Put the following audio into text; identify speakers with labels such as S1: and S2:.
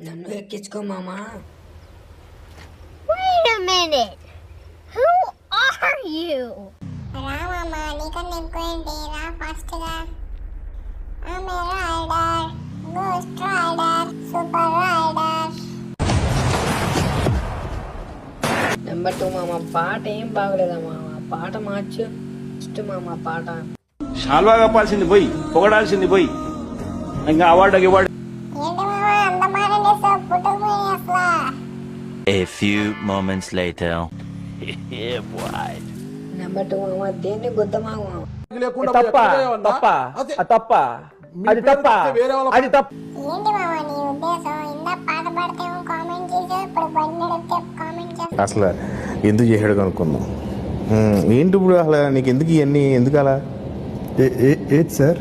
S1: నన్ను ఎక్కించుకో మామా.
S2: Wait a minute. Who are you?
S3: రా మామా, నీకన్నా ఎక్కువేంటి, రా ఫాస్ట్గా. ఆమె rider, ghost rider, super rider.
S1: Number 2 మామ, పాట ఏం బాగలేదా మామ, పాట మార్చు. ఫస్ట్ మామ పాట.
S4: షాల్వా కప్పాల్సింది పోయి, పొగడాల్సింది పోయి, ఇంకా అవార్డు
S3: ఏంటి మామా అంత మాట్లాడేసావు, పుట్టుకుపోయి అసలు.
S5: A few moments later. Yeah, boy.
S1: Number 2 మామ, దేన్ని గుద్ద మామ.
S6: తప్ప తప్ప తప్ప అది తప్ప అది తప్ప.
S3: ఏంటి మామా నీ ఉద్దేశం? ఇందా పాట పాడితేమో కామెంట్ చేసావు, ఇప్పుడు బండి నడిపితే కామెంట్ చేస్తావు.
S7: అసలు ఎందుకు చేసాడు కనుక్కుందాం. ఏంటి ఇప్పుడు అసలు నీకు ఎందుకు ఇవన్నీ, ఎందుకు అలా?
S8: ఏది సార్?